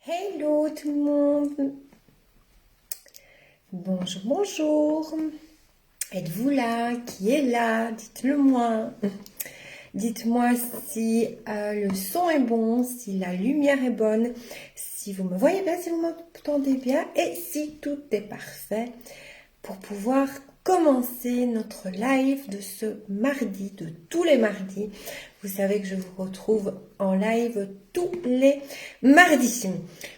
Hello tout le monde. Bonjour, bonjour. Êtes-vous là? Qui est là? Dites-le moi. Dites-moi si le son est bon, si la lumière est bonne, si vous me voyez bien, si vous m'entendez bien et si tout est parfait pour pouvoir commencer notre live de ce mardi, de tous les mardis. Vous savez que je vous retrouve en live tous les mardis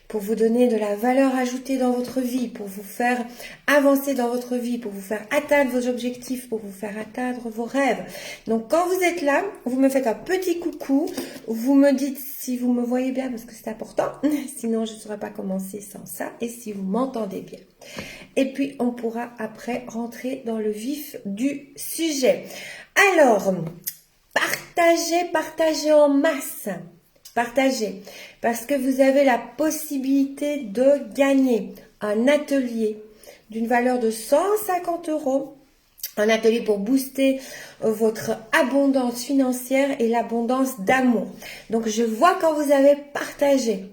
pour vous donner de la valeur ajoutée dans votre vie, pour vous faire avancer dans votre vie, pour vous faire atteindre vos objectifs, pour vous faire atteindre vos rêves. Donc quand vous êtes là, vous me faites un petit coucou, vous me dites si vous me voyez bien parce que c'est important, sinon je ne saurais pas commencer sans ça, et si vous m'entendez bien. Et puis on pourra après rentrer dans le vif du sujet. Alors, partagez en masse. Partagez, parce que vous avez la possibilité de gagner un atelier d'une valeur de 150 €, un atelier pour booster votre abondance financière et l'abondance d'amour. Donc, je vois quand vous avez partagé.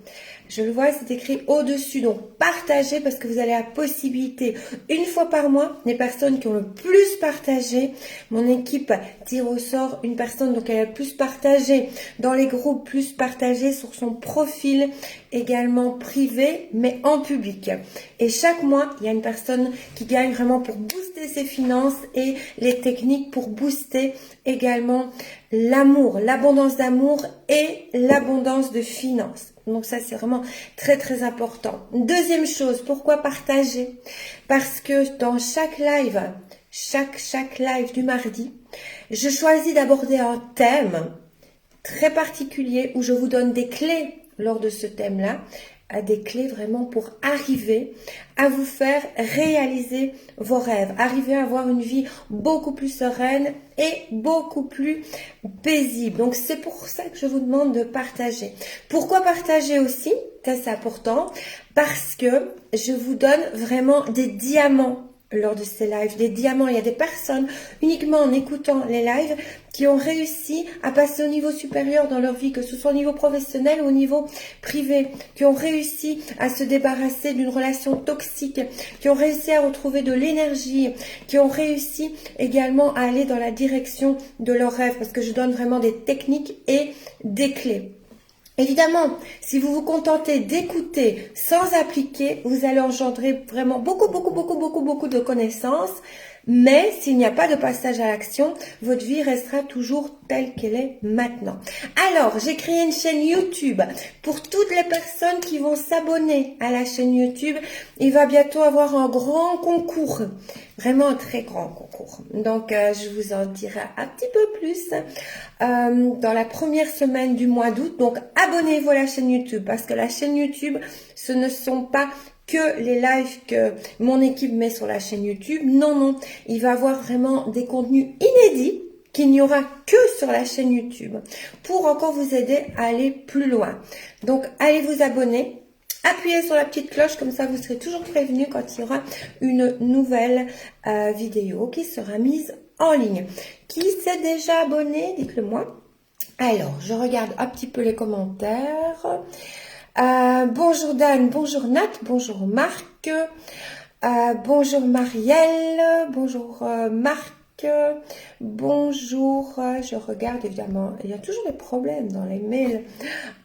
Je le vois, c'est écrit au-dessus. Donc, partagez parce que vous avez la possibilité, une fois par mois, les personnes qui ont le plus partagé. Mon équipe tire au sort une personne, donc elle a le plus partagé dans les groupes, plus partagé sur son profil, également privé, mais en public. Et chaque mois, il y a une personne qui gagne vraiment pour booster ses finances et les techniques pour booster également l'amour, l'abondance d'amour et l'abondance de finances. Donc ça, c'est vraiment très, très important. Deuxième chose, pourquoi partager? Parce que dans chaque live, chaque live du mardi, je choisis d'aborder un thème très particulier où je vous donne des clés lors de ce thème-là, des clés vraiment pour arriver à vous faire réaliser vos rêves, arriver à avoir une vie beaucoup plus sereine et beaucoup plus paisible. Donc c'est pour ça que je vous demande de partager. Pourquoi partager aussi? Ça c'est important, parce que je vous donne vraiment des diamants lors de ces lives, des diamants. Il y a des personnes, uniquement en écoutant les lives, qui ont réussi à passer au niveau supérieur dans leur vie, que ce soit au niveau professionnel ou au niveau privé, qui ont réussi à se débarrasser d'une relation toxique, qui ont réussi à retrouver de l'énergie, qui ont réussi également à aller dans la direction de leurs rêves, parce que je donne vraiment des techniques et des clés. Évidemment, si vous vous contentez d'écouter sans appliquer, vous allez engendrer vraiment beaucoup de connaissances. Mais s'il n'y a pas de passage à l'action, votre vie restera toujours telle qu'elle est maintenant. Alors, j'ai créé une chaîne YouTube pour toutes les personnes qui vont s'abonner à la chaîne YouTube. Il va bientôt avoir un grand concours, vraiment un très grand concours. Donc, je vous en dirai un petit peu plus dans la première semaine du mois d'août. Donc, abonnez-vous à la chaîne YouTube parce que la chaîne YouTube, ce ne sont pas que les lives que mon équipe met sur la chaîne YouTube. Non, il va y avoir vraiment des contenus inédits qu'il n'y aura que sur la chaîne YouTube pour encore vous aider à aller plus loin. Donc, allez vous abonner. Appuyez sur la petite cloche, comme ça vous serez toujours prévenu quand il y aura une nouvelle vidéo qui sera mise en ligne. Qui s'est déjà abonné? Dites-le moi. Alors, je regarde un petit peu les commentaires. Bonjour Dan, bonjour Nat, bonjour Marc, bonjour Marielle, bonjour Marc, bonjour, je regarde évidemment, il y a toujours des problèmes dans les mails.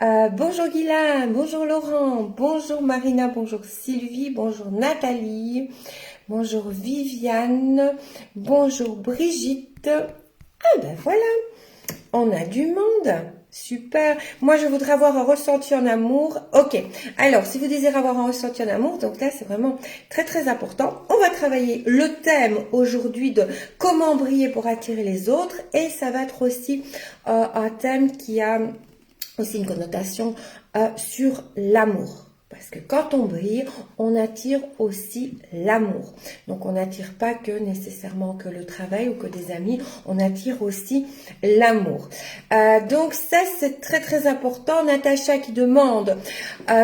Bonjour Guylaine, bonjour Laurent, bonjour Marina, bonjour Sylvie, bonjour Nathalie, bonjour Viviane, bonjour Brigitte. Ah ben voilà, on a du monde. Super. Moi, je voudrais avoir un ressenti en amour. Ok. Alors, si vous désirez avoir un ressenti en amour, donc là, c'est vraiment très, très important. On va travailler le thème aujourd'hui de comment briller pour attirer les autres. Et ça va être aussi un thème qui a aussi une connotation sur l'amour. Parce que quand on brille, on attire aussi l'amour. Donc, on n'attire pas que nécessairement que le travail ou que des amis, on attire aussi l'amour. Donc, ça, c'est très, très important. Natacha qui demande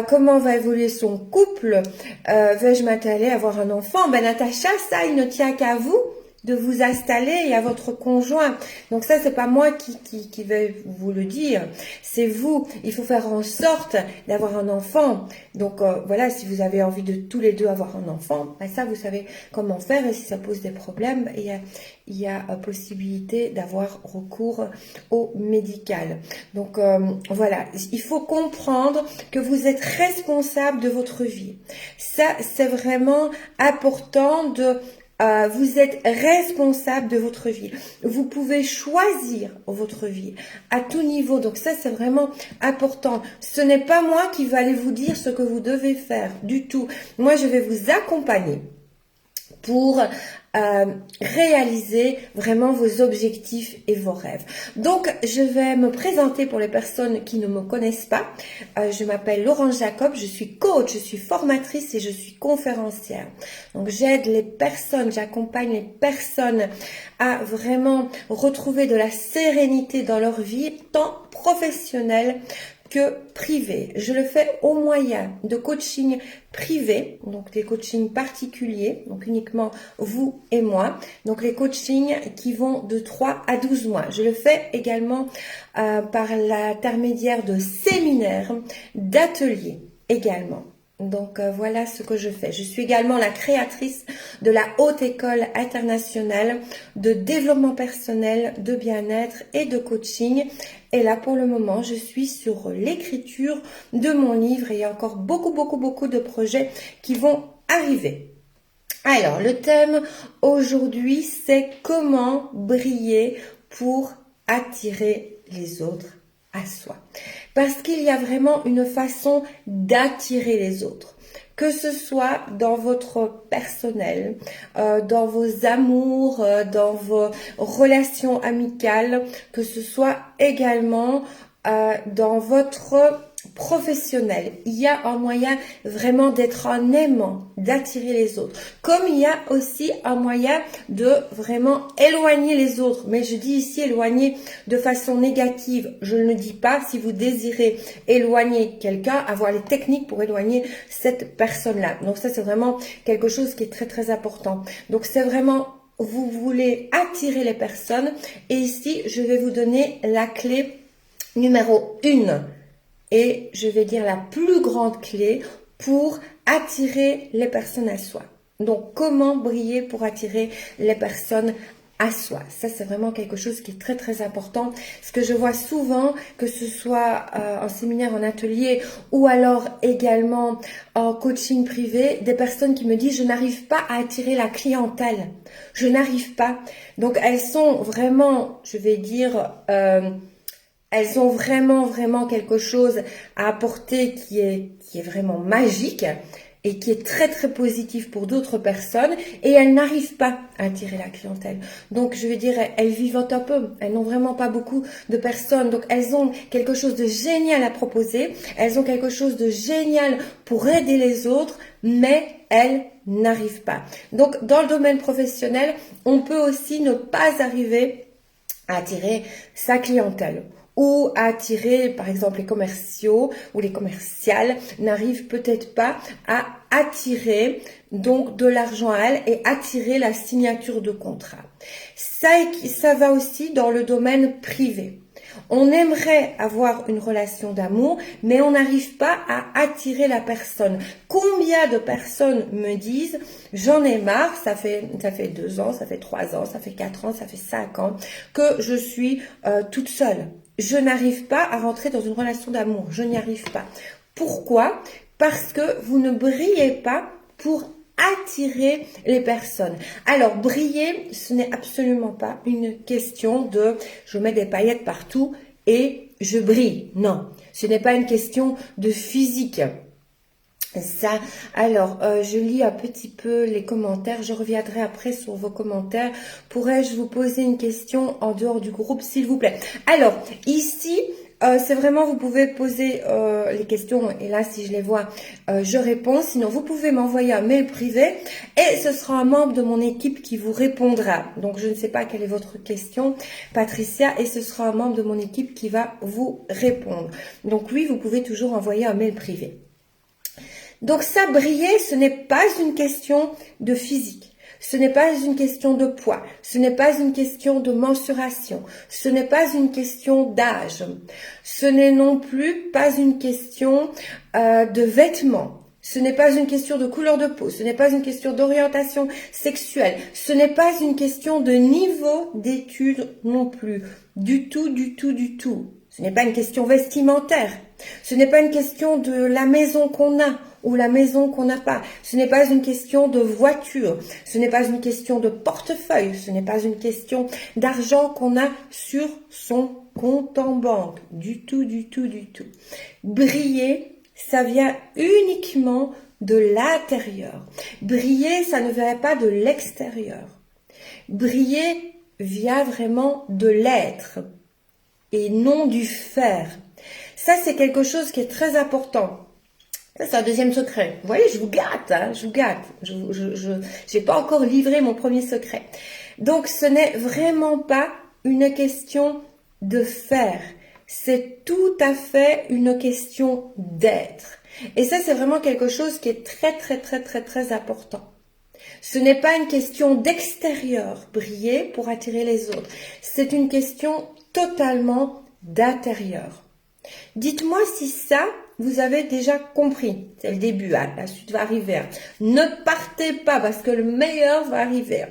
comment va évoluer son couple. Vais-je m'atteler à avoir un enfant? Ben, Natacha, ça, il ne tient qu'à vous de vous installer et à votre conjoint. Donc ça, c'est pas moi qui vais vous le dire, c'est vous. Il faut faire en sorte d'avoir un enfant. Donc voilà, si vous avez envie de tous les deux avoir un enfant, ben ça, vous savez comment faire. Et si ça pose des problèmes, il y a possibilité d'avoir recours au médical. Donc voilà, il faut comprendre que vous êtes responsable de votre vie. Ça, c'est vraiment important de... vous êtes responsable de votre vie. Vous pouvez choisir votre vie à tout niveau. Donc ça, c'est vraiment important. Ce n'est pas moi qui vais aller vous dire ce que vous devez faire du tout. Moi, je vais vous accompagner pour réaliser vraiment vos objectifs et vos rêves. Donc, je vais me présenter pour les personnes qui ne me connaissent pas. Je m'appelle Laurence Jacob, je suis coach, je suis formatrice et je suis conférencière. Donc, j'aide les personnes, j'accompagne les personnes à vraiment retrouver de la sérénité dans leur vie, tant professionnelle que privé. Je le fais au moyen de coaching privé, donc des coachings particuliers, donc uniquement vous et moi. Donc les coachings qui vont de 3 à 12 mois. Je le fais également par l'intermédiaire de séminaires, d'ateliers également. Donc voilà ce que je fais. Je suis également la créatrice de la Haute École internationale de développement personnel, de bien-être et de coaching. Et là, pour le moment, je suis sur l'écriture de mon livre et il y a encore beaucoup de projets qui vont arriver. Alors, le thème aujourd'hui, c'est comment briller pour attirer les autres à soi. Parce qu'il y a vraiment une façon d'attirer les autres. Que ce soit dans votre personnel, dans vos amours, dans vos relations amicales, que ce soit également dans votre professionnel. Il y a un moyen vraiment d'être un aimant, d'attirer les autres. Comme il y a aussi un moyen de vraiment éloigner les autres. Mais je dis ici éloigner de façon négative. Je ne dis pas si vous désirez éloigner quelqu'un, avoir les techniques pour éloigner cette personne-là. Donc ça, c'est vraiment quelque chose qui est très important. Donc c'est vraiment, vous voulez attirer les personnes. Et ici, je vais vous donner la clé numéro 1. Et je vais dire la plus grande clé pour attirer les personnes à soi. Donc, comment briller pour attirer les personnes à soi? Ça, c'est vraiment quelque chose qui est très important. Ce que je vois souvent, que ce soit en séminaire, en atelier ou alors également en coaching privé, des personnes qui me disent « je n'arrive pas à attirer la clientèle. Je n'arrive pas. » Donc, elles sont vraiment, je vais dire... elles ont vraiment quelque chose à apporter qui est vraiment magique et qui est très positif pour d'autres personnes et elles n'arrivent pas à attirer la clientèle. Donc je veux dire, elles vivotent un peu, elles n'ont vraiment pas beaucoup de personnes. Donc elles ont quelque chose de génial à proposer, elles ont quelque chose de génial pour aider les autres, mais elles n'arrivent pas. Donc dans le domaine professionnel, on peut aussi ne pas arriver à attirer sa clientèle. Ou à attirer, par exemple, les commerciaux ou les commerciales n'arrivent peut-être pas à attirer donc de l'argent à elles et attirer la signature de contrat. Ça va aussi dans le domaine privé. On aimerait avoir une relation d'amour, mais on n'arrive pas à attirer la personne. Combien de personnes me disent « j'en ai marre, ça fait 2 ans, ça fait 3 ans, ça fait 4 ans, ça fait 5 ans que je suis toute seule. Je n'arrive pas à rentrer dans une relation d'amour, je n'y arrive pas. » Pourquoi? Parce que vous ne brillez pas pour attirer les personnes. Alors, briller, ce n'est absolument pas une question de « je mets des paillettes partout et je brille ». Non, ce n'est pas une question de physique. Ça, alors, je lis un petit peu les commentaires. Je reviendrai après sur vos commentaires. Pourrais-je vous poser une question en dehors du groupe, s'il vous plaît? Alors, ici... c'est vraiment, vous pouvez poser les questions et là, si je les vois, je réponds. Sinon, vous pouvez m'envoyer un mail privé et ce sera un membre de mon équipe qui vous répondra. Donc, je ne sais pas quelle est votre question, Patricia, et ce sera un membre de mon équipe qui va vous répondre. Donc, oui, vous pouvez toujours envoyer un mail privé. Donc, ça, briller, ce n'est pas une question de physique. Ce n'est pas une question de poids, ce n'est pas une question de mensuration, ce n'est pas une question d'âge, ce n'est non plus pas une question de vêtements, ce n'est pas une question de couleur de peau, ce n'est pas une question d'orientation sexuelle, ce n'est pas une question de niveau d'études non plus, du tout, du tout, du tout. Ce n'est pas une question vestimentaire, ce n'est pas une question de la maison qu'on a ou la maison qu'on n'a pas. Ce n'est pas une question de voiture, ce n'est pas une question de portefeuille, ce n'est pas une question d'argent qu'on a sur son compte en banque. Du tout, du tout, du tout. Briller, ça vient uniquement de l'intérieur. Briller, ça ne vient pas de l'extérieur. Briller vient vraiment de l'être et non du faire. Ça, c'est quelque chose qui est très important. Ça, c'est un deuxième secret. Vous voyez, je vous gâte, hein, je vous gâte. Je n'ai pas encore livré mon premier secret. Donc, ce n'est vraiment pas une question de faire. C'est tout à fait une question d'être. Et ça, c'est vraiment quelque chose qui est très, très, très, très, très important. Ce n'est pas une question d'extérieur, briller pour attirer les autres. C'est une question totalement d'intérieur. Dites-moi si ça, vous avez déjà compris. C'est le début, hein, la suite va arriver. Ne partez pas parce que le meilleur va arriver.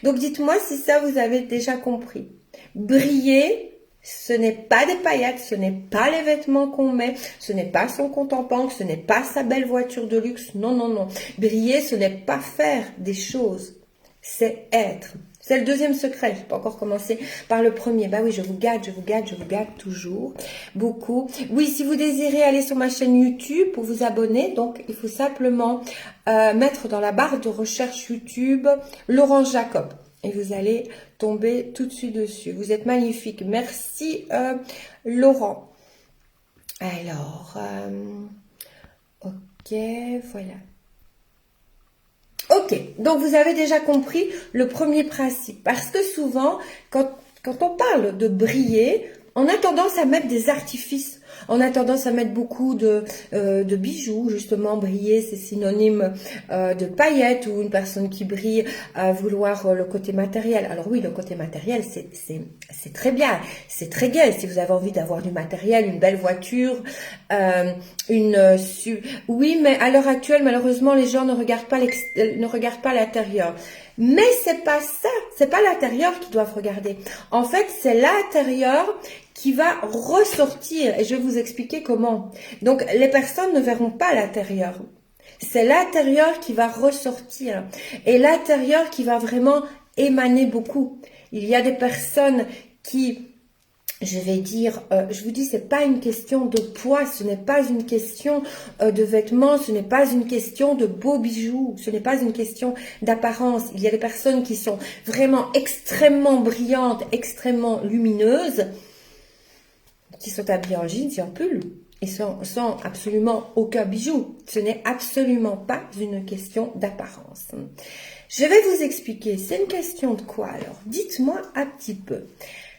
Donc dites-moi si ça, vous avez déjà compris. Briller, ce n'est pas des paillettes, ce n'est pas les vêtements qu'on met, ce n'est pas son compte en banque, ce n'est pas sa belle voiture de luxe. Non, non, non. Briller, ce n'est pas faire des choses, c'est être. C'est le deuxième secret. Je n'ai pas encore commencé par le premier. Bah oui, je vous gâte toujours. Beaucoup. Oui, si vous désirez aller sur ma chaîne YouTube pour vous abonner, donc il faut simplement mettre dans la barre de recherche YouTube Laurence Jacob. Et vous allez tomber tout de suite dessus. Vous êtes magnifique. Merci Laurent. Alors, ok, voilà. Ok, donc vous avez déjà compris le premier principe. Parce que souvent, quand on parle de briller, on a tendance à mettre des artifices. On a tendance à mettre beaucoup de bijoux, justement, briller, c'est synonyme de paillettes, ou une personne qui brille à vouloir le côté matériel. Alors oui, le côté matériel, c'est très bien, c'est très gai. Si vous avez envie d'avoir du matériel, une belle voiture, oui, mais à l'heure actuelle, malheureusement, les gens ne regardent pas l'intérieur. Mais c'est pas ça, c'est pas l'intérieur qu'ils doivent regarder. En fait, c'est l'intérieur qui va ressortir, et je vais vous expliquer comment. Donc, les personnes ne verront pas l'intérieur. C'est l'intérieur qui va ressortir, et l'intérieur qui va vraiment émaner beaucoup. Il y a des personnes qui, je vais dire, je vous dis, c'est pas une question de poids, ce n'est pas une question de vêtements, ce n'est pas une question de beaux bijoux, ce n'est pas une question d'apparence. Il y a des personnes qui sont vraiment extrêmement brillantes, extrêmement lumineuses, qui sont habillés en jeans et en pull, et sans absolument aucun bijou. Ce n'est absolument pas une question d'apparence. Je vais vous expliquer, c'est une question de quoi alors? Dites-moi un petit peu.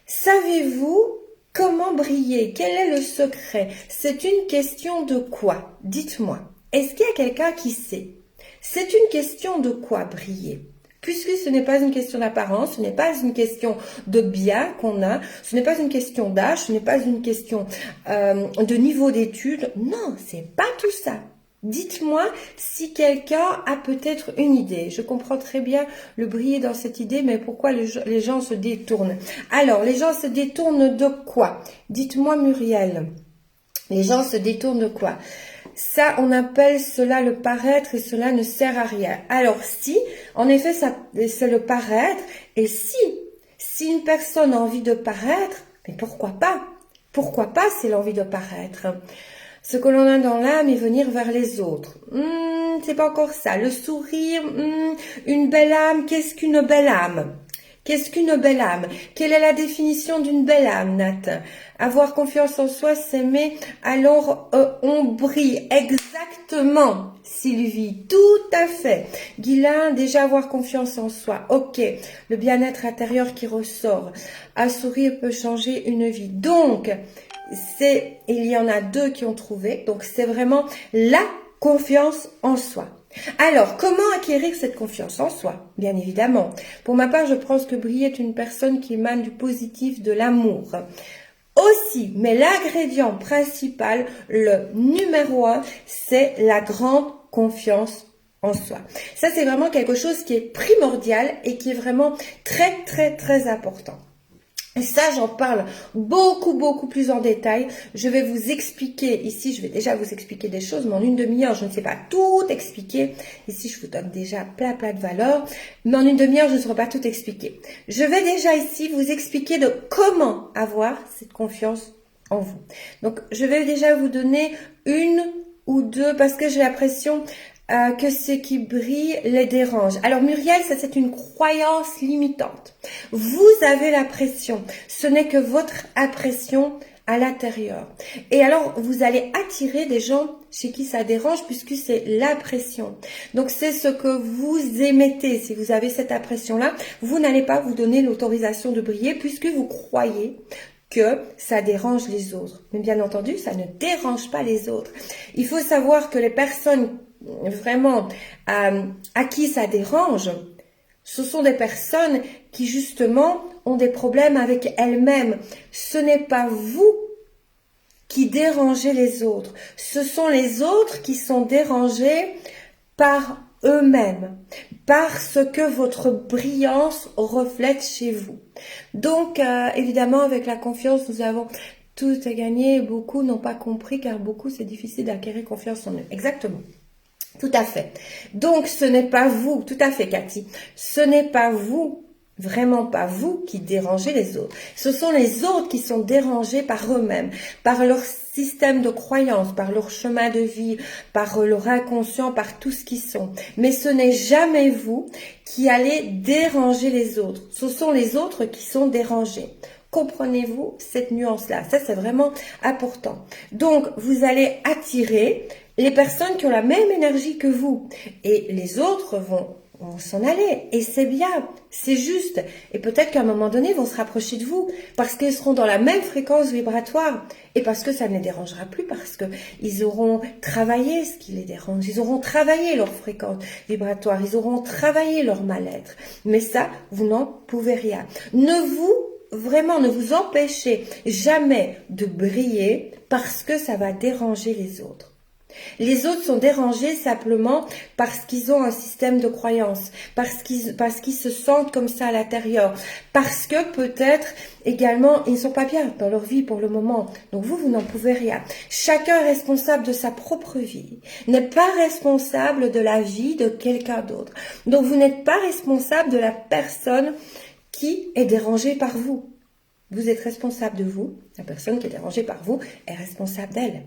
Savez-vous comment briller? Quel est le secret? C'est une question de quoi? Dites-moi. Est-ce qu'il y a quelqu'un qui sait? C'est une question de quoi briller? Puisque ce n'est pas une question d'apparence, ce n'est pas une question de bien qu'on a, ce n'est pas une question d'âge, ce n'est pas une question de niveau d'études. Non, c'est pas tout ça. Dites-moi si quelqu'un a peut-être une idée. Je comprends très bien le briller dans cette idée, mais pourquoi les gens se détournent? Alors, les gens se détournent de quoi? Dites-moi Muriel. Les gens se détournent de quoi? Ça, on appelle cela le paraître et cela ne sert à rien. Alors si, en effet, c'est le paraître, et si une personne a envie de paraître, mais pourquoi pas? Pourquoi pas c'est l'envie de paraître? Ce que l'on a dans l'âme est venir vers les autres. C'est pas encore ça. Le sourire, une belle âme, qu'est-ce qu'une belle âme? Qu'est-ce qu'une belle âme? Quelle est la définition d'une belle âme, Nat? Avoir confiance en soi, s'aimer, alors on brille. Exactement, Sylvie, tout à fait. Guylain, déjà avoir confiance en soi. Ok, le bien-être intérieur qui ressort. Un sourire peut changer une vie. Donc, il y en a deux qui ont trouvé. Donc, c'est vraiment la confiance en soi. Alors, comment acquérir cette confiance en soi? Bien évidemment. Pour ma part, je pense que briller est une personne qui émane du positif, de l'amour. Aussi, mais l'ingrédient principal, le numéro 1, c'est la grande confiance en soi. Ça, c'est vraiment quelque chose qui est primordial et qui est vraiment très, très, très important. Et ça, j'en parle beaucoup plus en détail. Je vais vous expliquer, ici, je vais déjà vous expliquer des choses, mais en une demi-heure, je ne sais pas tout expliquer. Ici, je vous donne déjà plein de valeurs, mais en une demi-heure, je ne saurais pas tout expliquer. Je vais déjà ici vous expliquer de comment avoir cette confiance en vous. Donc, je vais déjà vous donner une ou deux, parce que j'ai l'impression que ce qui brille les dérange. Alors Muriel, ça c'est une croyance limitante. Vous avez la pression. Ce n'est que votre impression à l'intérieur. Et alors, vous allez attirer des gens chez qui ça dérange puisque c'est la pression. Donc, c'est ce que vous émettez. Si vous avez cette impression-là, vous n'allez pas vous donner l'autorisation de briller puisque vous croyez que ça dérange les autres. Mais bien entendu, ça ne dérange pas les autres. Il faut savoir que les personnes vraiment à qui ça dérange, ce sont des personnes qui justement ont des problèmes avec elles-mêmes. Ce n'est pas vous qui dérangez les autres. Ce sont les autres qui sont dérangés par eux-mêmes, parce que votre brillance reflète chez vous. Donc, évidemment, avec la confiance, nous avons tout à gagner. Beaucoup n'ont pas compris, car beaucoup, c'est difficile d'acquérir confiance en eux. Exactement. Tout à fait. Donc, ce n'est pas vous, tout à fait, Cathy, ce n'est pas vous, vraiment pas vous qui dérangez les autres. Ce sont les autres qui sont dérangés par eux-mêmes, par leur système de croyance, par leur chemin de vie, par leur inconscient, par tout ce qu'ils sont. Mais ce n'est jamais vous qui allez déranger les autres. Ce sont les autres qui sont dérangés. Comprenez-vous cette nuance-là? Ça, c'est vraiment important. Donc, vous allez attirer les personnes qui ont la même énergie que vous. Et les autres vont s'en aller. Et c'est bien, c'est juste. Et peut-être qu'à un moment donné, ils vont se rapprocher de vous parce qu'ils seront dans la même fréquence vibratoire. Et parce que ça ne les dérangera plus, parce qu'ils auront travaillé ce qui les dérange. Ils auront travaillé leur fréquence vibratoire. Ils auront travaillé leur mal-être. Mais ça, vous n'en pouvez rien. Vraiment, ne vous empêchez jamais de briller parce que ça va déranger les autres. Les autres sont dérangés simplement parce qu'ils ont un système de croyance, parce qu'ils se sentent comme ça à l'intérieur, parce que peut-être également ils ne sont pas bien dans leur vie pour le moment. Donc vous n'en pouvez rien. Chacun est responsable de sa propre vie, n'est pas responsable de la vie de quelqu'un d'autre. Donc vous n'êtes pas responsable de la personne qui est dérangée par vous. Vous êtes responsable de vous. La personne qui est dérangée par vous est responsable d'elle.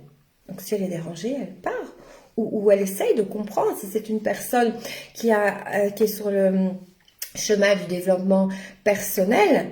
Donc, si elle est dérangée, elle part. Ou elle essaye de comprendre. Si c'est une personne qui est sur le chemin du développement personnel,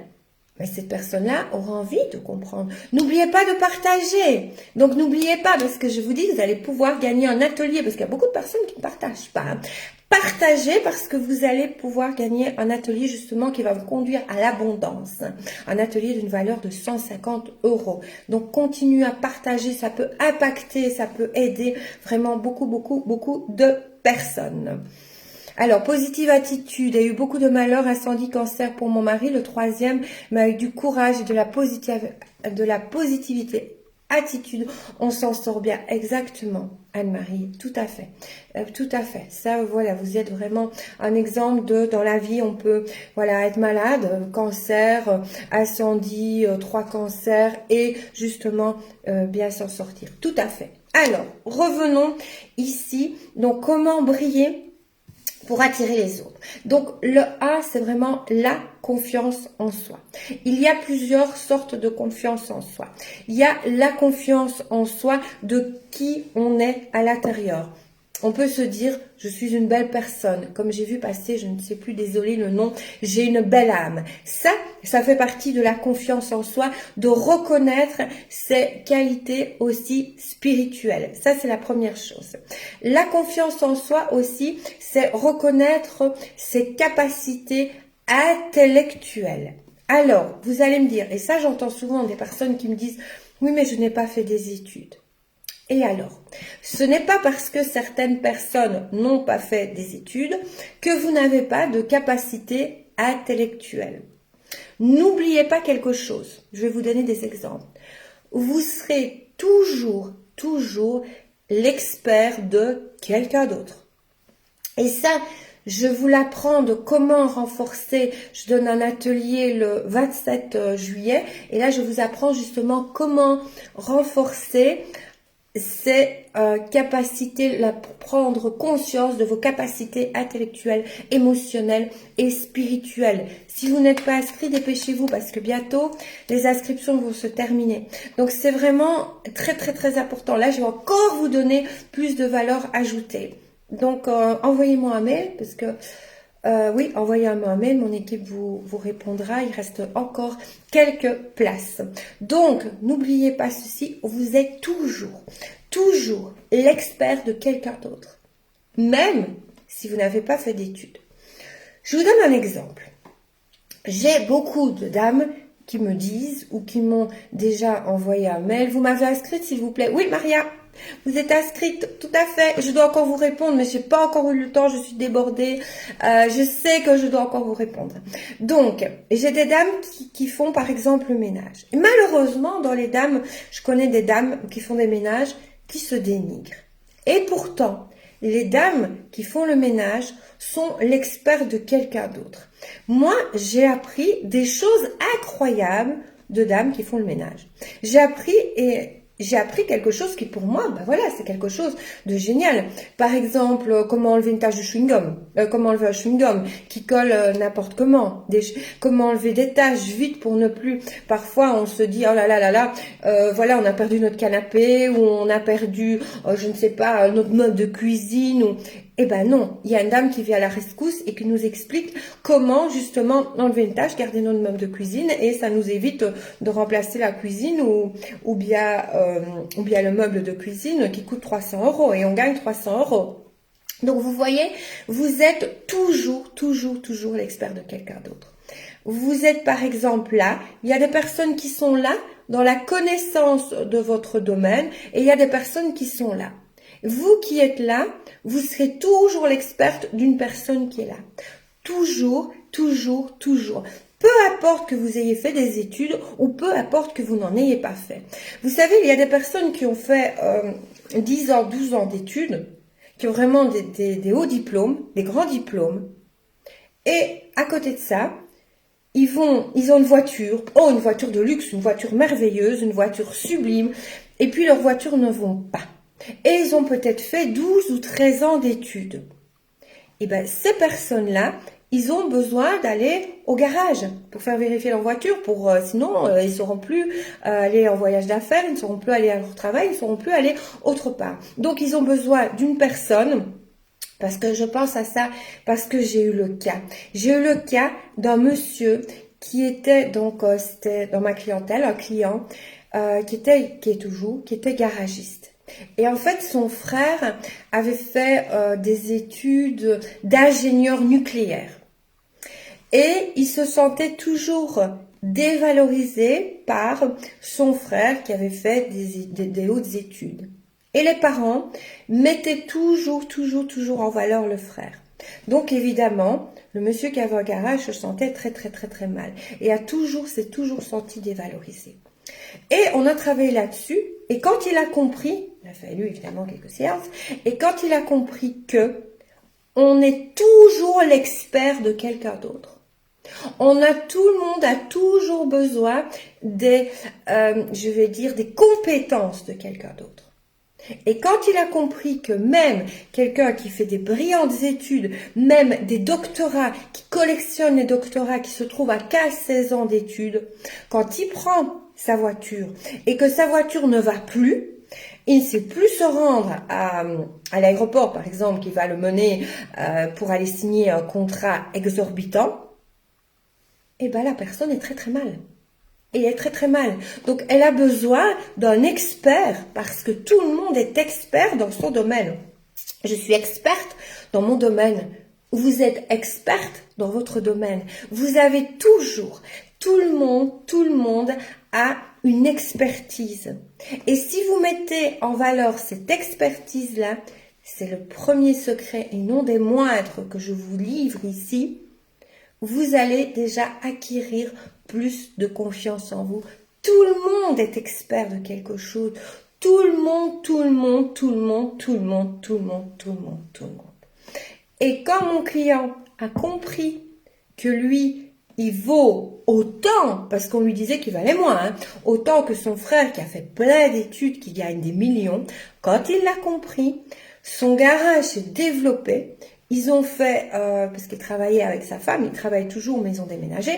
mais cette personne-là aura envie de comprendre. N'oubliez pas de partager. Donc, n'oubliez pas, parce que je vous dis, vous allez pouvoir gagner un atelier, parce qu'il y a beaucoup de personnes qui ne partagent pas. Hein. Partagez parce que vous allez pouvoir gagner un atelier justement qui va vous conduire à l'abondance. Un atelier d'une valeur de 150 €. Donc, continuez à partager. Ça peut impacter, ça peut aider vraiment beaucoup de personnes. Alors, positive attitude. Il y a eu beaucoup de malheurs, incendie, cancer pour mon mari. Le troisième, mais avec du courage et de la positivité. Attitude, on s'en sort bien. Exactement, Anne-Marie, tout à fait. Tout à fait. Ça, voilà, vous êtes vraiment un exemple de, dans la vie, on peut, voilà, être malade, cancer, incendie, 3 cancers et justement, bien s'en sortir. Tout à fait. Alors, revenons ici. Donc, comment briller pour attirer les autres. Donc, le A, c'est vraiment la confiance en soi. Il y a plusieurs sortes de confiance en soi. Il y a la confiance en soi de qui on est à l'intérieur. On peut se dire, je suis une belle personne. Comme j'ai vu passer, je ne sais plus, désolé le nom, j'ai une belle âme. Ça fait partie de la confiance en soi, de reconnaître ses qualités aussi spirituelles. Ça, c'est la première chose. La confiance en soi aussi, c'est reconnaître ses capacités intellectuelles. Alors, vous allez me dire, et ça j'entends souvent des personnes qui me disent, oui mais je n'ai pas fait des études. Et alors, ce n'est pas parce que certaines personnes n'ont pas fait des études que vous n'avez pas de capacité intellectuelle. N'oubliez pas quelque chose. Je vais vous donner des exemples. Vous serez toujours l'expert de quelqu'un d'autre. Et ça, je vous l'apprends de comment renforcer. Je donne un atelier le 27 juillet. Et là, je vous apprends justement comment renforcer ces capacités, prendre conscience de vos capacités intellectuelles, émotionnelles et spirituelles. Si vous n'êtes pas inscrit, dépêchez-vous parce que bientôt, les inscriptions vont se terminer. Donc, c'est vraiment très important. Là, je vais encore vous donner plus de valeur ajoutée. Donc, envoyez-moi un mail parce que oui, envoyez-moi un mail, mon équipe vous répondra. Il reste encore quelques places. Donc, n'oubliez pas ceci, vous êtes toujours l'expert de quelqu'un d'autre. Même si vous n'avez pas fait d'études. Je vous donne un exemple. J'ai beaucoup de dames qui me disent ou qui m'ont déjà envoyé un mail. Vous m'avez inscrite, s'il vous plaît. Oui, Maria. Vous êtes inscrite, tout à fait. Je dois encore vous répondre, mais je n'ai pas encore eu le temps, je suis débordée. Je sais que je dois encore vous répondre. Donc, j'ai des dames qui font par exemple le ménage. Et malheureusement, dans les dames, je connais des dames qui font des ménages qui se dénigrent. Et pourtant, les dames qui font le ménage sont l'expert de quelqu'un d'autre. Moi, j'ai appris des choses incroyables de dames qui font le ménage. J'ai appris quelque chose qui pour moi, ben voilà, c'est quelque chose de génial. Par exemple, comment enlever une tache de chewing-gum, comment enlever un chewing-gum qui colle n'importe comment, comment enlever des taches vite pour ne plus. Parfois, on se dit oh là là là là, voilà, on a perdu notre canapé ou on a perdu, je ne sais pas, notre meuble de cuisine ou. Eh ben non, il y a une dame qui vient à la rescousse et qui nous explique comment justement enlever une tâche, garder notre meuble de cuisine et ça nous évite de remplacer la cuisine ou bien le meuble de cuisine qui coûte 300 € et on gagne 300 €. Donc vous voyez, vous êtes toujours l'expert de quelqu'un d'autre. Vous êtes par exemple là, il y a des personnes qui sont là dans la connaissance de votre domaine et il y a des personnes qui sont là. Vous qui êtes là, vous serez toujours l'experte d'une personne qui est là. Toujours. Peu importe que vous ayez fait des études ou peu importe que vous n'en ayez pas fait. Vous savez, il y a des personnes qui ont fait 10 ans, 12 ans d'études, qui ont vraiment des hauts diplômes, des grands diplômes. Et à côté de ça, ils ont une voiture de luxe, une voiture merveilleuse, une voiture sublime. Et puis leurs voitures ne vont pas. Et ils ont peut-être fait 12 ou 13 ans d'études. Et bien, ces personnes-là, ils ont besoin d'aller au garage pour faire vérifier leur voiture. Sinon, ils ne sauront plus aller en voyage d'affaires, ils ne sauront plus aller à leur travail, ils ne sauront plus aller autre part. Donc, ils ont besoin d'une personne, parce que je pense à ça, parce que j'ai eu le cas. J'ai eu le cas d'un monsieur qui était, c'était dans ma clientèle, un client qui était garagiste. Et en fait, son frère avait fait des études d'ingénieur nucléaire. Et il se sentait toujours dévalorisé par son frère qui avait fait des hautes études. Et les parents mettaient toujours en valeur le frère. Donc évidemment, le monsieur qui avait un garage se sentait très mal. Et s'est toujours senti dévalorisé. Et on a travaillé là-dessus, et quand il a compris, il a fallu évidemment quelques séances, et quand il a compris que on est toujours l'expert de quelqu'un d'autre, tout le monde a toujours besoin des compétences de quelqu'un d'autre. Et quand il a compris que même quelqu'un qui fait des brillantes études, même des doctorats, qui collectionne les doctorats, qui se trouve à 15-16 ans d'études, quand il prend sa voiture et que sa voiture ne va plus, il ne sait plus se rendre à l'aéroport, par exemple, qui va le mener pour aller signer un contrat exorbitant, et bien la personne est très mal. Et elle est très mal. Donc, elle a besoin d'un expert parce que tout le monde est expert dans son domaine. Je suis experte dans mon domaine. Vous êtes experte dans votre domaine. Vous avez toujours, tout le monde a une expertise. Et si vous mettez en valeur cette expertise-là, c'est le premier secret et non des moindres que je vous livre ici, vous allez déjà acquérir plus de confiance en vous. Tout le monde est expert de quelque chose. Tout le monde. Et quand mon client a compris que lui, il vaut autant, parce qu'on lui disait qu'il valait moins, autant que son frère qui a fait plein d'études, qui gagne des millions, quand il l'a compris, son garage s'est développé. Ils ont fait, parce qu'il travaillait avec sa femme, ils travaillent toujours, mais ils ont déménagé.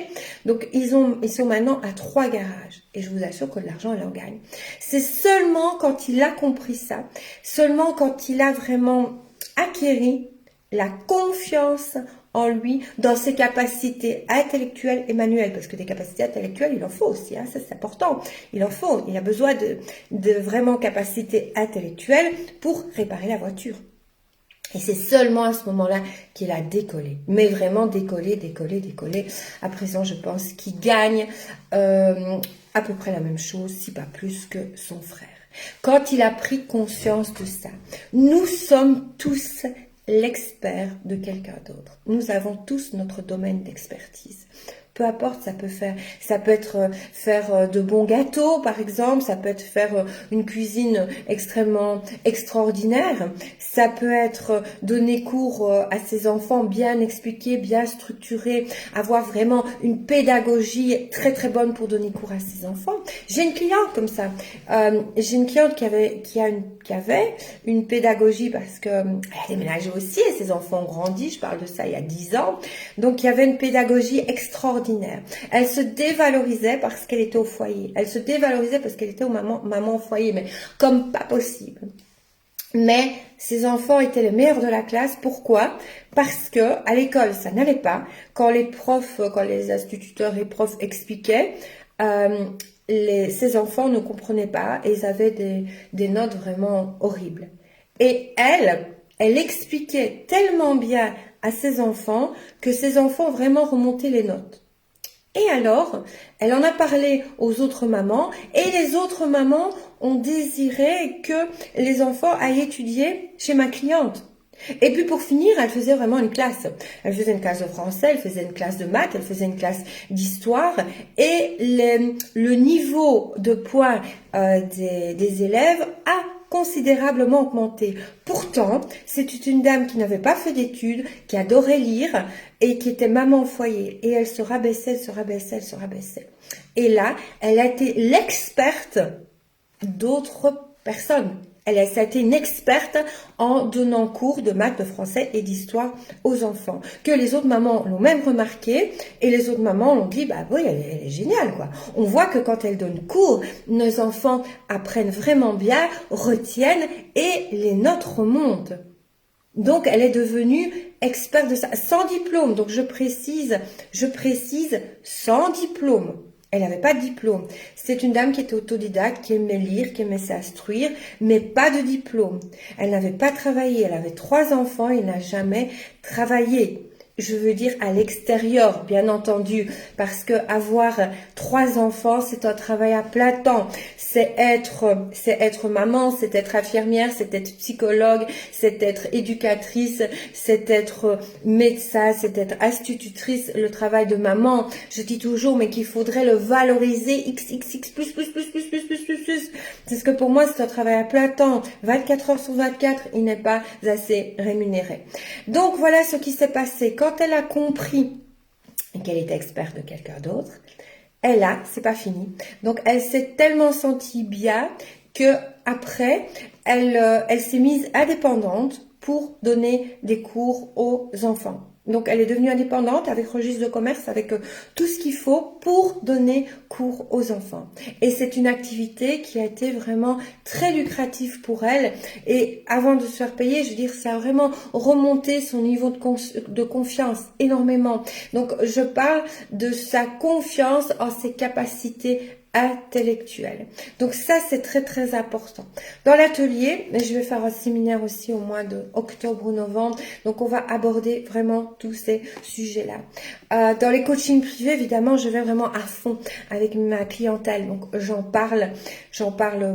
Donc, ils sont maintenant à 3 garages. Et je vous assure que de l'argent, il en gagne. C'est seulement quand il a compris ça, seulement quand il a vraiment acquéri la confiance en lui, dans ses capacités intellectuelles et manuelles, parce que des capacités intellectuelles, il en faut aussi, ça c'est important, il en faut, il a besoin de vraiment capacités intellectuelles pour réparer la voiture. Et c'est seulement à ce moment-là qu'il a décollé, mais vraiment décollé. À présent, je pense qu'il gagne à peu près la même chose, si pas plus que son frère. Quand il a pris conscience de ça, nous sommes tous l'expert de quelqu'un d'autre. Nous avons tous notre domaine d'expertise. Peu importe, ça peut être faire de bons gâteaux, par exemple, ça peut être faire une cuisine extrêmement extraordinaire, ça peut être donner cours à ses enfants, bien expliquer, bien structurer, avoir vraiment une pédagogie très très bonne pour donner cours à ses enfants. J'ai une cliente comme ça. J'ai une cliente qui avait une pédagogie parce que elle a déménagé aussi et ses enfants ont grandi. Je parle de ça il y a 10 ans. Donc il y avait une pédagogie extraordinaire. Elle se dévalorisait parce qu'elle était au foyer. Elle se dévalorisait parce qu'elle était maman au foyer, mais comme pas possible. Mais ses enfants étaient les meilleurs de la classe. Pourquoi? Parce que à l'école, ça n'allait pas. Quand les instituteurs et profs expliquaient, ces enfants ne comprenaient pas et ils avaient des notes vraiment horribles. Et elle expliquait tellement bien à ses enfants que ses enfants vraiment remontaient les notes. Et alors, elle en a parlé aux autres mamans et les autres mamans ont désiré que les enfants aillent étudier chez ma cliente. Et puis pour finir, elle faisait vraiment une classe. Elle faisait une classe de français, elle faisait une classe de maths, elle faisait une classe d'histoire et le niveau de points des élèves a considérablement augmenté. Pourtant, c'était une dame qui n'avait pas fait d'études, qui adorait lire et qui était maman au foyer. Et elle se rabaissait. Et là, elle a été l'experte d'autres personnes. Elle a été une experte en donnant cours de maths, de français et d'histoire aux enfants. Que les autres mamans l'ont même remarqué et les autres mamans l'ont dit, bah oui, elle est géniale, quoi. On voit que quand elle donne cours, nos enfants apprennent vraiment bien, retiennent et les notes remontent. Donc, elle est devenue experte de ça, sans diplôme. Donc, je précise, sans diplôme. Elle n'avait pas de diplôme. C'est une dame qui était autodidacte, qui aimait lire, qui aimait s'instruire, mais pas de diplôme. Elle n'avait pas travaillé. Elle avait 3 enfants et n'a jamais travaillé. Je veux dire à l'extérieur, bien entendu, parce que avoir 3 enfants, c'est un travail à plein temps. C'est être maman, c'est être infirmière, c'est être psychologue, c'est être éducatrice, c'est être médecin, c'est être institutrice. Le travail de maman, je dis toujours, mais qu'il faudrait le valoriser XXX plus. Parce que pour moi, c'est un travail à plein temps. 24 heures sur 24, il n'est pas assez rémunéré. Donc voilà ce qui s'est passé. Quand elle a compris qu'elle était experte de quelqu'un d'autre, c'est pas fini. Donc elle s'est tellement sentie bien que après, elle s'est mise indépendante pour donner des cours aux enfants. Donc, elle est devenue indépendante avec registre de commerce, avec tout ce qu'il faut pour donner cours aux enfants. Et c'est une activité qui a été vraiment très lucrative pour elle. Et avant de se faire payer, je veux dire, ça a vraiment remonté son niveau de confiance énormément. Donc, je parle de sa confiance en ses capacités intellectuelle. Donc ça, c'est très très important. Dans l'atelier, je vais faire un séminaire aussi au mois de octobre ou novembre. Donc on va aborder vraiment tous ces sujets-là. Dans les coachings privés, évidemment, je vais vraiment à fond avec ma clientèle. Donc j'en parle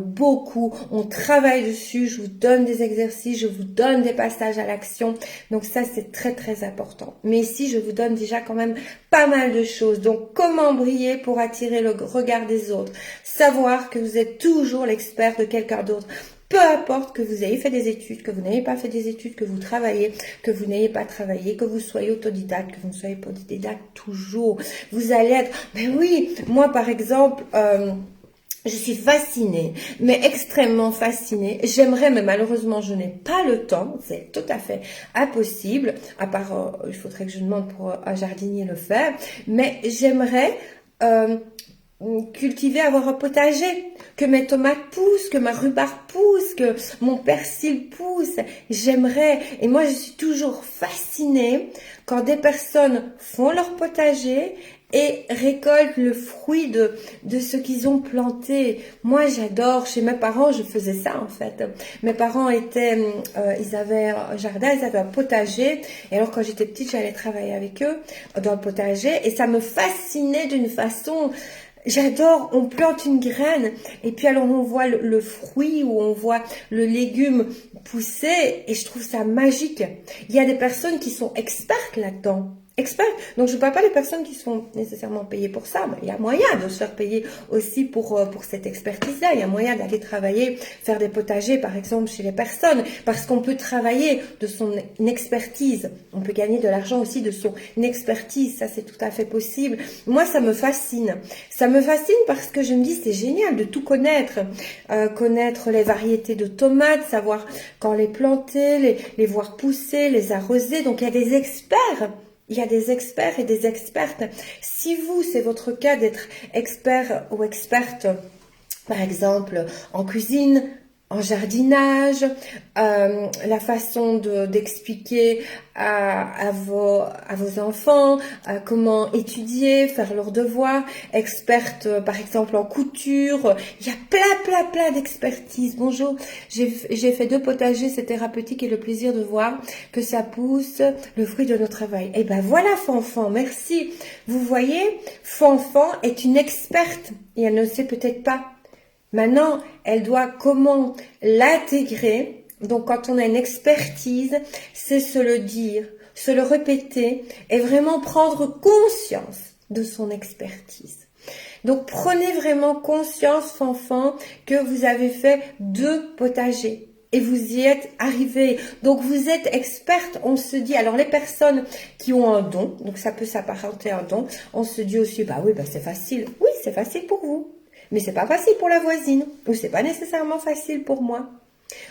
beaucoup. On travaille dessus. Je vous donne des exercices, je vous donne des passages à l'action. Donc ça, c'est très très important. Mais ici, je vous donne déjà quand même pas mal de choses. Donc comment briller pour attirer le regard des autres, savoir que vous êtes toujours l'expert de quelqu'un d'autre, peu importe que vous ayez fait des études, que vous n'ayez pas fait des études, que vous travaillez, que vous n'ayez pas travaillé, que vous soyez autodidacte, que vous ne soyez pas autodidacte, toujours vous allez être, mais oui, moi par exemple, je suis fascinée, mais extrêmement fascinée. J'aimerais, mais malheureusement, je n'ai pas le temps. C'est tout à fait impossible. À part, il faudrait que je demande pour un jardinier le faire. Mais j'aimerais cultiver, avoir un potager, que mes tomates poussent, que ma rhubarbe pousse, que mon persil pousse. J'aimerais, et moi je suis toujours fascinée quand des personnes font leur potager et récoltent le fruit de ce qu'ils ont planté. Moi, j'adore. Chez mes parents, je faisais ça, en fait. Mes parents ils avaient un jardin, ils avaient un potager. Et alors, quand j'étais petite, j'allais travailler avec eux dans le potager. Et ça me fascinait d'une façon... J'adore, on plante une graine et puis alors on voit le fruit ou on voit le légume pousser et je trouve ça magique. Il y a des personnes qui sont expertes là-dedans. Experts. Donc je ne parle pas des personnes qui sont nécessairement payées pour ça, mais il y a moyen de se faire payer aussi pour cette expertise-là. Il y a moyen d'aller travailler, faire des potagers par exemple chez les personnes, parce qu'on peut travailler de son expertise. On peut gagner de l'argent aussi de son expertise, ça c'est tout à fait possible. Moi ça me fascine. Ça me fascine parce que je me dis c'est génial de tout connaître. Connaître les variétés de tomates, savoir quand les planter, les voir pousser, les arroser. Donc il y a des experts. Il y a des experts et des expertes. Si vous, c'est votre cas d'être expert ou experte, par exemple, en cuisine, en jardinage, la façon d'expliquer à vos enfants comment étudier, faire leurs devoirs, experte par exemple en couture, il y a plein d'expertise. Bonjour, j'ai fait 2 potagers, c'est thérapeutique et le plaisir de voir que ça pousse le fruit de notre travail. Et ben voilà Fanfan, merci. Vous voyez, Fanfan est une experte et elle ne sait peut-être pas. Maintenant, elle doit comment l'intégrer. Donc, quand on a une expertise, c'est se le dire, se le répéter et vraiment prendre conscience de son expertise. Donc, prenez vraiment conscience, Fanfan, que vous avez fait 2 potagers. Et vous y êtes arrivé. Donc, vous êtes experte, on se dit, alors les personnes qui ont un don, donc ça peut s'apparenter à un don, on se dit aussi, bah oui, bah c'est facile. Oui, c'est facile pour vous. Mais c'est pas facile pour la voisine, ou c'est pas nécessairement facile pour moi.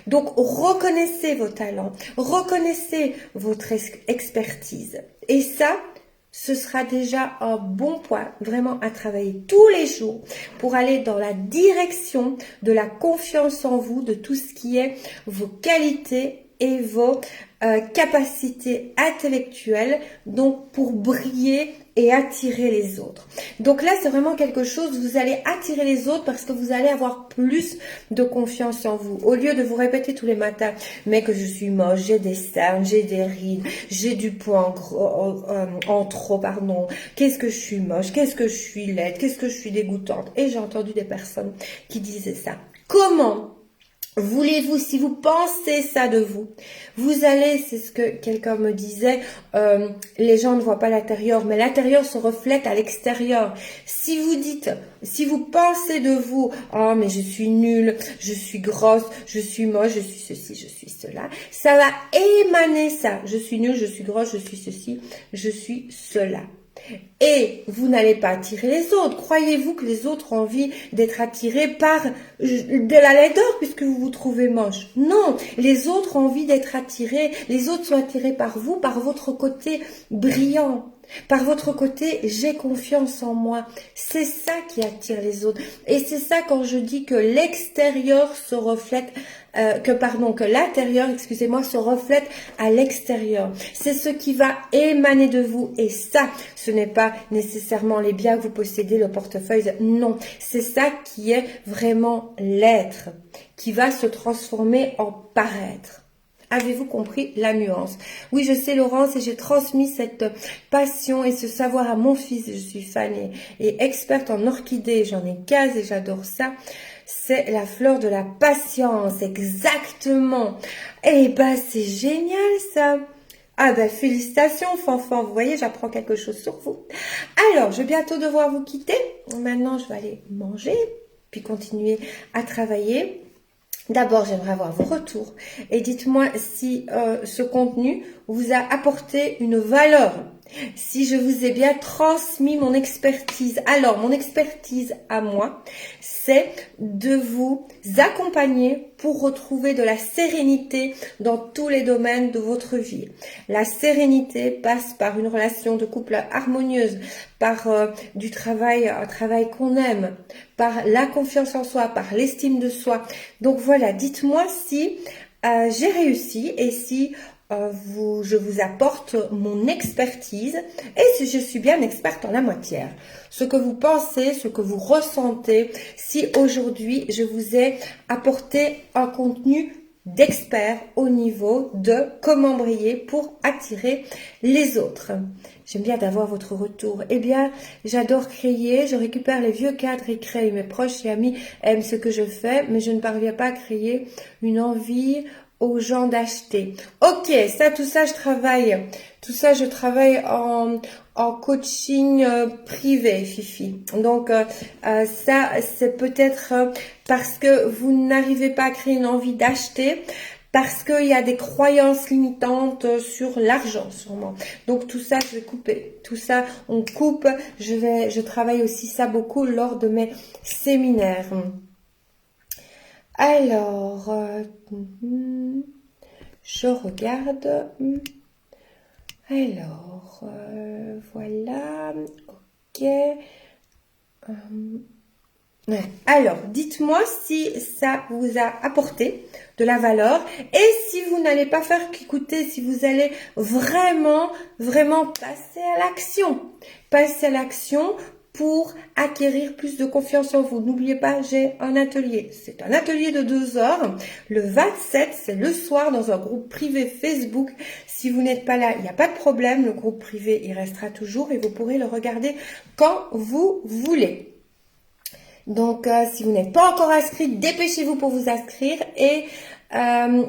Donc, reconnaissez vos talents, reconnaissez votre expertise. Et ça, ce sera déjà un bon point vraiment à travailler tous les jours pour aller dans la direction de la confiance en vous, de tout ce qui est vos qualités et vos capacités intellectuelles, donc pour briller et attirer les autres. Donc là, c'est vraiment quelque chose, vous allez attirer les autres parce que vous allez avoir plus de confiance en vous. Au lieu de vous répéter tous les matins, mais que je suis moche, j'ai des cernes, j'ai des rides, j'ai du poids en trop, pardon. Qu'est-ce que je suis moche, qu'est-ce que je suis laide, qu'est-ce que je suis dégoûtante. Et j'ai entendu des personnes qui disaient ça. Comment voulez-vous, si vous pensez ça de vous, vous allez, c'est ce que quelqu'un me disait, les gens ne voient pas l'intérieur, mais l'intérieur se reflète à l'extérieur. Si vous dites, si vous pensez de vous, oh mais je suis nulle, je suis grosse, je suis moche, je suis ceci, je suis cela, ça va émaner ça. Je suis nulle, je suis grosse, je suis ceci, je suis cela. Et vous n'allez pas attirer les autres. Croyez-vous que les autres ont envie d'être attirés par de la laideur puisque vous vous trouvez moche? Non, les autres ont envie d'être attirés. Les autres sont attirés par vous, par votre côté brillant. Par votre côté, j'ai confiance en moi. C'est ça qui attire les autres. Et c'est ça quand je dis que l'extérieur se reflète que l'intérieur, excusez-moi, se reflète à l'extérieur. C'est ce qui va émaner de vous. Et ça, ce n'est pas nécessairement les biens que vous possédez, le portefeuille. Non, c'est ça qui est vraiment l'être, qui va se transformer en paraître. Avez-vous compris la nuance? Oui, je sais, Laurence, et j'ai transmis cette passion et ce savoir à mon fils. Je suis fan et experte en orchidées. J'en ai 15 et j'adore ça. C'est la fleur de la patience, exactement. Eh ben, c'est génial, ça. Ah ben, félicitations, Fanfan. Vous voyez, j'apprends quelque chose sur vous. Alors, je vais bientôt devoir vous quitter. Maintenant, je vais aller manger, puis continuer à travailler. D'abord, j'aimerais avoir vos retours et dites-moi si ce contenu vous a apporté une valeur, si je vous ai bien transmis mon expertise. Alors, mon expertise à moi, c'est de vous accompagner pour retrouver de la sérénité dans tous les domaines de votre vie. La sérénité passe par une relation de couple harmonieuse, par du travail, un travail qu'on aime, par la confiance en soi, par l'estime de soi. Donc voilà, dites-moi si j'ai réussi et si je vous apporte mon expertise et si je suis bien experte en la matière. Ce que vous pensez, ce que vous ressentez, si aujourd'hui je vous ai apporté un contenu d'expert au niveau de comment briller pour attirer les autres. J'aime bien d'avoir votre retour. Eh bien, j'adore créer, je récupère les vieux cadres et crée. Mes proches et amis aiment ce que je fais, mais je ne parviens pas à créer une envie aux gens d'acheter. Ok, tout ça, je travaille. Tout ça, je travaille en coaching privé, Fifi. Donc, ça, c'est peut-être parce que vous n'arrivez pas à créer une envie d'acheter, parce qu'il y a des croyances limitantes sur l'argent, sûrement. Donc, tout ça, je vais couper. Tout ça, on coupe. Je travaille aussi ça beaucoup lors de mes séminaires. Alors, je regarde. Alors, voilà. Ok. Alors, dites-moi si ça vous a apporté de la valeur et si vous n'allez pas faire qu'écouter, si vous allez vraiment, vraiment passer à l'action. Passer à l'action pour acquérir plus de confiance en vous. N'oubliez pas, j'ai un atelier. C'est un atelier de 2 heures. Le 27, c'est le soir dans un groupe privé Facebook. Si vous n'êtes pas là, il n'y a pas de problème. Le groupe privé, il restera toujours et vous pourrez le regarder quand vous voulez. Donc, si vous n'êtes pas encore inscrit, dépêchez-vous pour vous inscrire et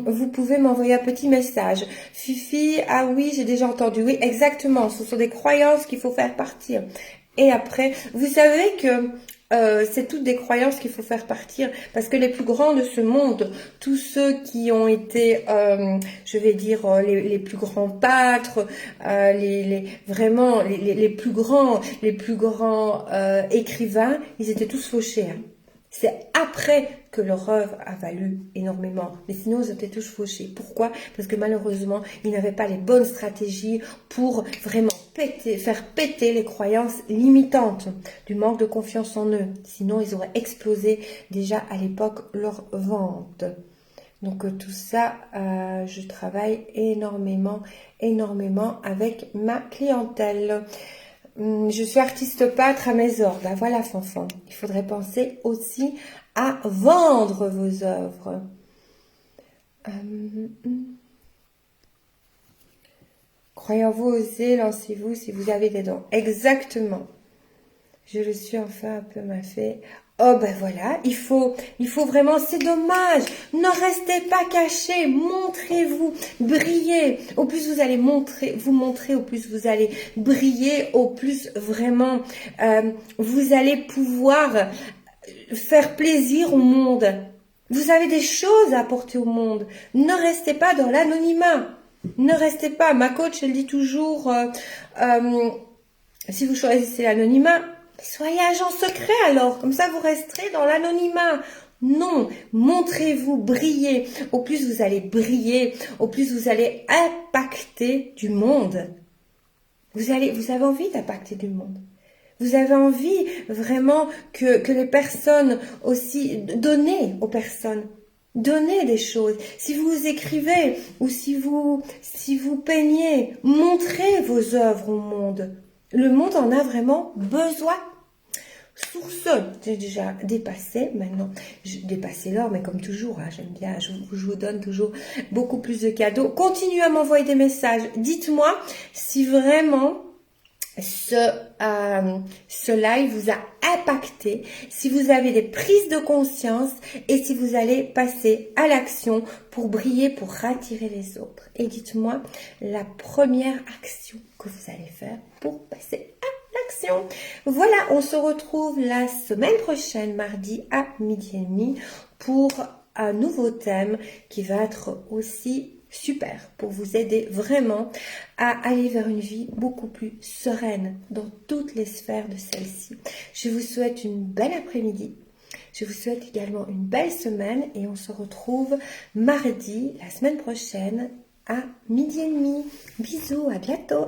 vous pouvez m'envoyer un petit message. Fifi, ah oui, j'ai déjà entendu. Oui, exactement. Ce sont des croyances qu'il faut faire partir. Et après, vous savez que c'est toutes des croyances qu'il faut faire partir parce que les plus grands de ce monde, tous ceux qui ont été, je vais dire, les plus grands pâtres, vraiment les plus grands écrivains, ils étaient tous fauchés. Hein. C'est après que leur œuvre a valu énormément. Mais sinon, ils étaient tous fauchés. Pourquoi? Parce que malheureusement, ils n'avaient pas les bonnes stratégies pour vraiment faire péter les croyances limitantes du manque de confiance en eux. Sinon, ils auraient explosé déjà à l'époque leur vente. Donc tout ça, je travaille énormément avec ma clientèle. Je suis artiste peintre à mes œuvres. Ben voilà, Fanfan. Il faudrait penser aussi à vendre vos œuvres. Croyez en vous, osez, lancez-vous si vous avez des dons. Exactement. Je le suis enfin un peu ma fée. Oh ben voilà, il faut vraiment, c'est dommage. Ne restez pas cachés, montrez-vous, brillez. Au plus vous allez vous montrer, au plus vous allez briller, au plus vraiment vous allez pouvoir faire plaisir au monde. Vous avez des choses à apporter au monde. Ne restez pas dans l'anonymat. Ne restez pas. Ma coach, elle dit toujours, si vous choisissez l'anonymat, soyez agent secret alors. Comme ça, vous resterez dans l'anonymat. Non, montrez-vous, brillez. Au plus vous allez briller, au plus vous allez impacter du monde. Vous avez envie d'impacter du monde. Vous avez envie vraiment que les personnes aussi, donner aux personnes. Donnez des choses. Si vous écrivez ou si vous peignez, montrez vos œuvres au monde. Le monde en a vraiment besoin. Sur ce, j'ai déjà dépassé. Maintenant, j'ai dépassé l'heure, mais comme toujours, hein, j'aime bien, je vous donne toujours beaucoup plus de cadeaux. Continuez à m'envoyer des messages. Dites-moi si vraiment ce live vous a impacté, si vous avez des prises de conscience et si vous allez passer à l'action pour briller, pour attirer les autres. Et dites-moi la première action que vous allez faire pour passer à l'action. Voilà, on se retrouve la semaine prochaine, mardi à 12h30 pour un nouveau thème qui va être aussi super pour vous aider vraiment à aller vers une vie beaucoup plus sereine dans toutes les sphères de celle-ci. Je vous souhaite une belle après-midi. Je vous souhaite également une belle semaine et on se retrouve mardi, la semaine prochaine, à 12h30. Bisous, à bientôt.